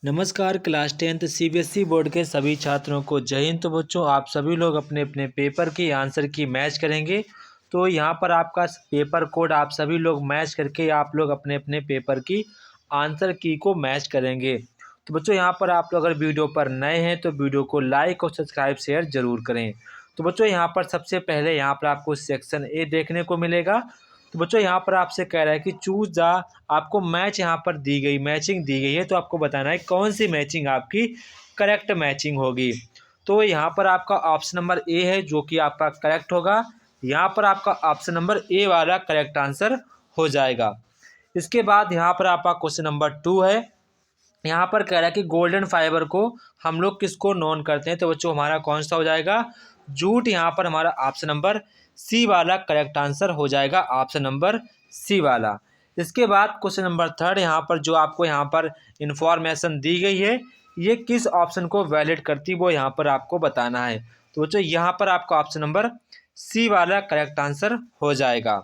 नमस्कार class 10th CBSE board के सभी छात्रों को जय हिंद। तो बच्चों, आप सभी लोग अपने अपने पेपर की आंसर की मैच करेंगे। तो यहाँ पर आपका पेपर कोड आप सभी लोग मैच करके आप लोग अपने अपने पेपर की आंसर की को मैच करेंगे। तो बच्चों, यहाँ पर आप लोग अगर वीडियो पर नए हैं तो वीडियो को लाइक और सब्सक्राइब शेयर ज़रूर करें। तो बच्चों, यहाँ पर सबसे पहले यहाँ पर आपको सेक्शन ए देखने को मिलेगा। तो बच्चों, यहाँ पर आपसे कह रहा है कि चूज द, आपको मैच यहाँ पर दी गई, मैचिंग दी गई है, तो आपको बताना है कौन सी मैचिंग आपकी करेक्ट मैचिंग होगी। तो यहाँ पर आपका ऑप्शन नंबर ए है जो कि आपका करेक्ट होगा। यहाँ पर आपका ऑप्शन नंबर ए वाला करेक्ट आंसर हो जाएगा। इसके बाद यहाँ पर आपका क्वेश्चन नंबर 2 है। यहाँ पर कह रहा है कि गोल्डन फाइबर को हम लोग किसको नोन करते हैं। तो बच्चों, हमारा कौन सा हो जाएगा? जूट। यहाँ पर हमारा ऑप्शन नंबर सी वाला करेक्ट आंसर हो जाएगा, ऑप्शन नंबर सी वाला। इसके बाद क्वेश्चन नंबर 3 यहाँ पर जो आपको यहाँ पर इंफॉर्मेशन दी गई है, ये किस ऑप्शन को वैलिड करती वो यहाँ पर आपको बताना है। तो बच्चों, यहाँ पर आपका ऑप्शन नंबर सी वाला करेक्ट आंसर हो जाएगा।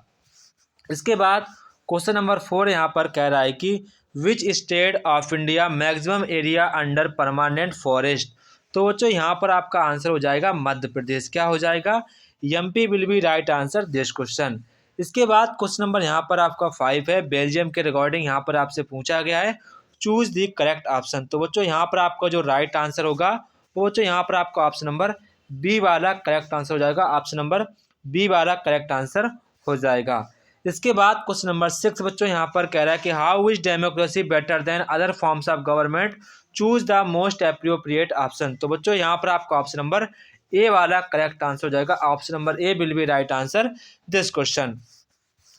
इसके बाद क्वेश्चन नंबर 4 यहाँ पर कह रहा है कि which state of India maximum area under permanent forest. तो बच्चों, यहाँ पर आपका आंसर हो जाएगा मध्य प्रदेश। क्या हो जाएगा? MP will be right answer this question. इसके बाद क्वेश्चन नंबर यहाँ पर आपका 5 है। बेल्जियम के रिगार्डिंग यहाँ पर आपसे पूछा गया है, चूज द करेक्ट ऑप्शन। तो बच्चों, यहाँ पर आपका जो राइट आंसर होगा वो बच्चों यहाँ पर आपका ऑप्शन नंबर बी वाला करेक्ट आंसर हो जाएगा, ऑप्शन नंबर बी वाला करेक्ट आंसर हो जाएगा। इसके बाद क्वेश्चन नंबर 6 बच्चों यहाँ पर कह रहा है कि how is democracy better than other forms of government, choose the most appropriate option. तो बच्चों, यहाँ पर आपका ऑप्शन नंबर ए वाला करेक्ट आंसर हो जाएगा, option number A will be right answer this question.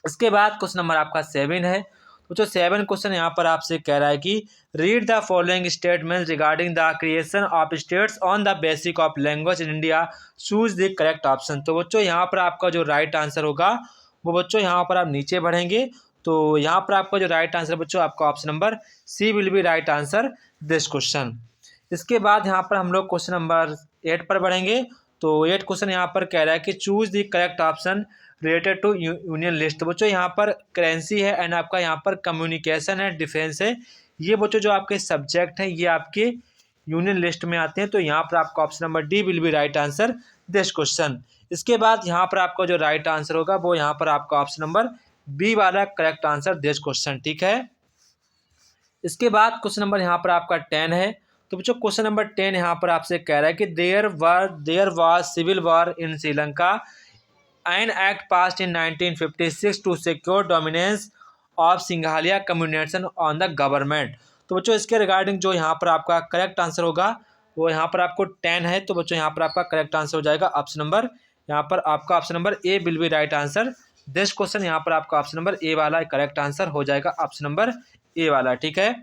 इसके बाद क्वेश्चन नंबर आपका 7 है। तो जो 7 क्वेश्चन यहाँ पर आपसे कह रहा है कि read the following statements regarding the creation of states on the basic of language in India, choose the correct option. तो बच्चों, यहाँ पर आपका जो राइट आंसर होगा वो बच्चों यहाँ पर आप नीचे बढ़ेंगे तो यहाँ पर आपका जो राइट आंसर बच्चों आपका option number C will be right answer this question. इसके बाद यहाँ पर हम लोग क्वेश्चन नंबर 8 पर बढ़ेंगे। तो 8 क्वेश्चन यहाँ पर कह रहा है कि choose the correct option related to union list. तो बच्चों, यहाँ पर करेंसी है एंड आपका यहाँ पर कम्युनिकेशन है, डिफेंस है। ये बच्चों जो आपके सब्जेक्ट हैं ये आपके यूनियन लिस्ट में आते हैं। तो यहाँ पर आपका option number D will be right answer this question. इसके बाद यहाँ पर आपका जो राइट आंसर होगा वो यहाँ पर आपका ऑप्शन नंबर बी वाला करेक्ट आंसर दिस क्वेश्चन। ठीक है। इसके बाद क्वेश्चन नंबर यहाँ पर आपका 10 है। तो बच्चों, क्वेश्चन नंबर 10 यहाँ पर आपसे कह रहा है कि there was civil war in Sri Lanka, an act passed in 1956 to secure dominance of Sinhala communication on the government. तो बच्चों, इसके रिगार्डिंग जो यहाँ पर आपका करेक्ट आंसर होगा वो यहाँ पर आपको 10 है। तो बच्चों, यहाँ पर आपका करेक्ट आंसर हो जाएगा ऑप्शन नंबर, यहाँ पर आपका option number A will be right answer this question. यहाँ पर आपका ऑप्शन नंबर ए वाला करेक्ट आंसर हो जाएगा, ऑप्शन नंबर ए वाला। ठीक है।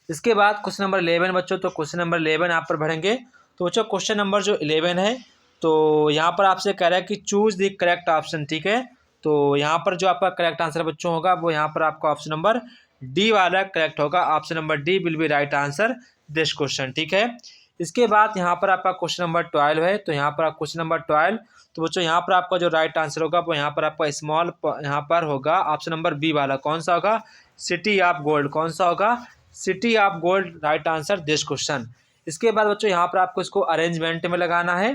इसके बाद क्वेश्चन नंबर 11 बच्चों, तो क्वेश्चन नंबर 11 यहाँ पर बढ़ेंगे। तो बच्चों, क्वेश्चन नंबर जो 11 है तो यहाँ पर आपसे कह रहा है कि चूज द करेक्ट ऑप्शन। ठीक है। तो यहाँ पर जो आपका करेक्ट आंसर बच्चों होगा वो यहाँ पर आपका ऑप्शन नंबर डी वाला करेक्ट होगा, option number D will be right answer this question. ठीक है। इसके बाद यहाँ पर आपका क्वेश्चन नंबर 12 है। तो यहाँ पर आप क्वेश्चन नंबर 12, तो बच्चों यहाँ पर आपका जो राइट आंसर होगा वो यहाँ पर आपका स्मॉल यहाँ पर होगा, ऑप्शन नंबर बी वाला। कौन सा होगा? City of gold. कौन सा होगा? City of gold right answer this question. इसके बाद बच्चों यहाँ पर आपको इसको अरेंजमेंट में लगाना है।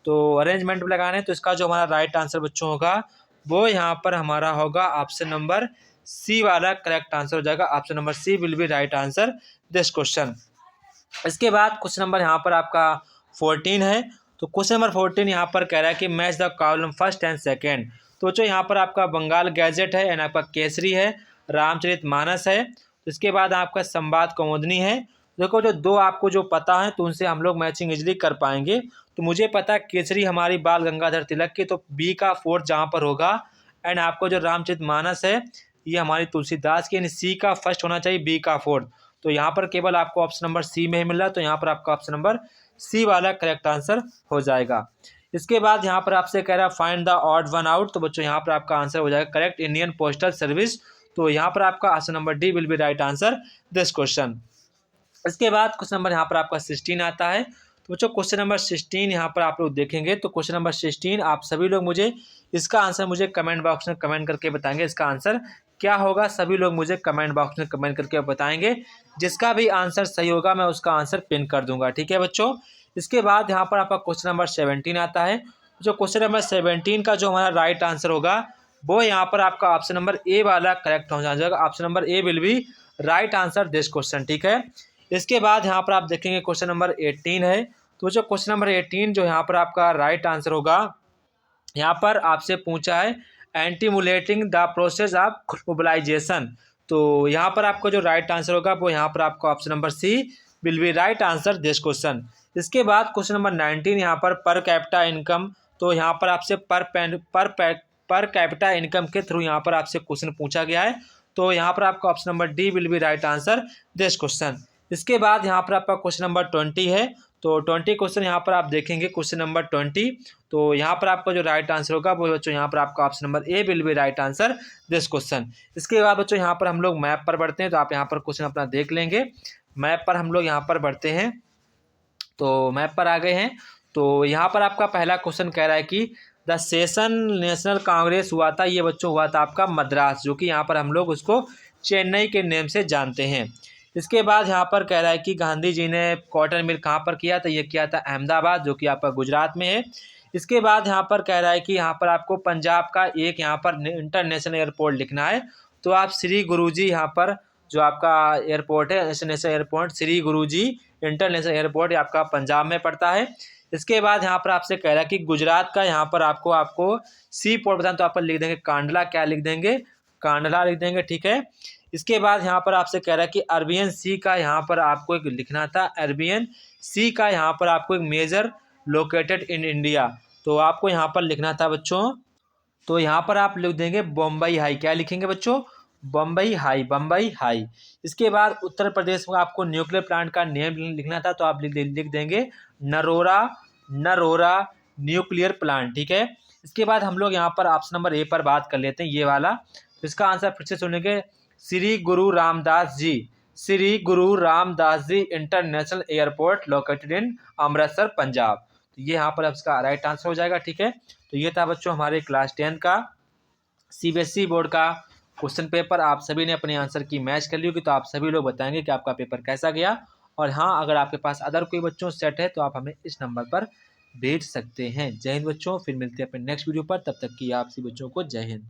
तो अरेंजमेंट में लगाना है तो इसका जो हमारा राइट आंसर बच्चों होगा वो यहाँ पर हमारा होगा ऑप्शन नंबर सी वाला करेक्ट आंसर हो जाएगा, option number C will be right answer this question. इसके बाद क्वेश्चन नंबर यहाँ पर आपका 14 है। तो क्वेश्चन नंबर 14 यहाँ पर कह रहा है कि match the column first and second. तो बच्चों, यहाँ पर आपका बंगाल गैजेट है एंड आपका केसरी है, रामचरितमानस है। तो इसके बाद आपका संवाद कौमुदनी है। देखो, जो दो आपको जो पता है तो उनसे हम लोग मैचिंग इजली कर पाएंगे। तो मुझे पता है केसरी हमारी बाल गंगाधर तिलक की, तो बी का 4 जहाँ पर होगा। एंड आपको जो रामचरितमानस है ये हमारी तुलसीदास की, यानी सी का फर्स्ट होना चाहिए, बी का 4। तो यहाँ पर केवल आपको ऑप्शन नंबर सी में ही मिल रहा है। तो यहाँ पर आपका ऑप्शन नंबर सी वाला करेक्ट आंसर हो जाएगा। इसके बाद यहाँ पर आपसे कह रहा है find the odd one out. तो बच्चों, यहाँ पर आपका आंसर हो जाएगा करेक्ट, इंडियन पोस्टल सर्विस। तो यहाँ पर आपका option number D will be right answer this question. इसके बाद क्वेश्चन नंबर यहाँ पर आपका 16 आता है। तो बच्चों, क्वेश्चन नंबर 16 यहाँ पर आप लोग देखेंगे। तो क्वेश्चन नंबर 16 आप सभी लोग मुझे इसका आंसर मुझे कमेंट बॉक्स में कमेंट करके बताएंगे इसका आंसर क्या होगा, सभी लोग मुझे कमेंट बॉक्स में कमेंट करके बताएंगे। जिसका भी आंसर सही होगा मैं उसका आंसर पिन कर दूंगा, ठीक है बच्चों। इसके बाद यहाँ पर आपका क्वेश्चन नंबर 17 आता है। जो क्वेश्चन नंबर 17 का जो हमारा राइट आंसर होगा वो यहाँ पर आपका ऑप्शन नंबर ए वाला करेक्ट हो जाएगा। Option number A will be right answer this question, ठीक है। इसके बाद यहाँ पर आप देखेंगे क्वेश्चन नंबर 18 है। तो जो क्वेश्चन नंबर 18 जो यहाँ पर आपका राइट आंसर होगा, यहाँ पर आपसे पूछा है एंटीमुलेटिंग द प्रोसेस ऑफ मोबिलाइजेशन। तो यहाँ पर आपको जो राइट आंसर होगा वो यहाँ पर आपका option number C will be right answer this question. इसके बाद क्वेश्चन नंबर 19 यहाँ पर कैपिटा इनकम। तो यहाँ पर आपसे पर कैपिटा इनकम के थ्रू यहाँ पर आपसे क्वेश्चन पूछा गया है। तो यहाँ पर आपका option number D will be right answer this question. इसके बाद यहाँ पर आपका क्वेश्चन नंबर 20 है। तो 20 क्वेश्चन यहाँ पर आप देखेंगे क्वेश्चन नंबर 20। तो यहाँ पर आपका जो राइट आंसर होगा वो बच्चों यहाँ पर आपका option number A will be right answer this question. इसके बाद बच्चों यहाँ पर हम लोग मैप पर बढ़ते हैं। तो आप यहाँ पर क्वेश्चन अपना देख लेंगे। मैप पर हम लोग यहाँ पर बढ़ते हैं। तो मैप पर आ गए हैं। तो यहाँ पर आपका पहला क्वेश्चन कह रहा है कि द सेशन नेशनल कांग्रेस हुआ था, ये बच्चों हुआ था आपका मद्रास, जो कि यहाँ पर हम लोग उसको चेन्नई के नेम से जानते हैं। इसके बाद यहाँ पर कह रहा है कि गांधी जी ने कॉटन मिल कहाँ पर किया था, ये किया था अहमदाबाद, जो कि आपका गुजरात में है। इसके बाद यहाँ पर कह रहा है कि यहाँ पर आपको पंजाब का एक यहाँ पर इंटरनेशनल एयरपोर्ट लिखना है। तो आप श्री गुरुजी यहाँ पर जो आपका एयरपोर्ट है international airport Shri Guruji international airport, ये आपका पंजाब में पड़ता है। इसके बाद यहाँ पर आपसे कह रहा है कि गुजरात का यहाँ पर आपको सी पोर्ट बताना। तो आप लिख देंगे कांडला, क्या लिख देंगे, कांडला लिख देंगे, ठीक है। इसके बाद यहाँ पर आपसे कह रहा है कि अरबियन सी का यहाँ पर आपको एक लिखना था, अरबियन सी का यहाँ पर आपको एक मेजर लोकेटेड इन इंडिया। तो आपको यहाँ पर लिखना था बच्चों। तो यहाँ पर आप लिख देंगे बम्बई हाई, क्या लिखेंगे बच्चों, बम्बई हाई, बम्बई हाई। इसके बाद उत्तर प्रदेश में आपको न्यूक्लियर प्लांट का नेम लिखना था। तो आप लिख देंगे नरोरा, नरोरा न्यूक्लियर प्लांट, ठीक है। इसके बाद हम लोग यहाँ पर ऑप्शन नंबर ए पर बात कर लेते हैं, ये वाला। तो इसका आंसर फिर से सुनेंगे, Shri Guru Ramdas ji, Shri Guru Ramdas ji international airport located in Amritsar Punjab. तो ये यहाँ पर इसका राइट आंसर हो जाएगा, ठीक है। तो ये था बच्चों हमारे क्लास 10 का सीबीएसई बोर्ड का क्वेश्चन पेपर। आप सभी ने अपने आंसर की मैच कर ली होगी। तो आप सभी लोग बताएंगे कि आपका पेपर कैसा गया। और हाँ, अगर आपके पास अदर कोई बच्चों सेट है तो आप हमें इस नंबर पर भेज सकते हैं। जय हिंद बच्चों, फिर मिलते हैं अपने नेक्स्ट वीडियो पर। तब तक की आप सभी बच्चों को जय हिंद।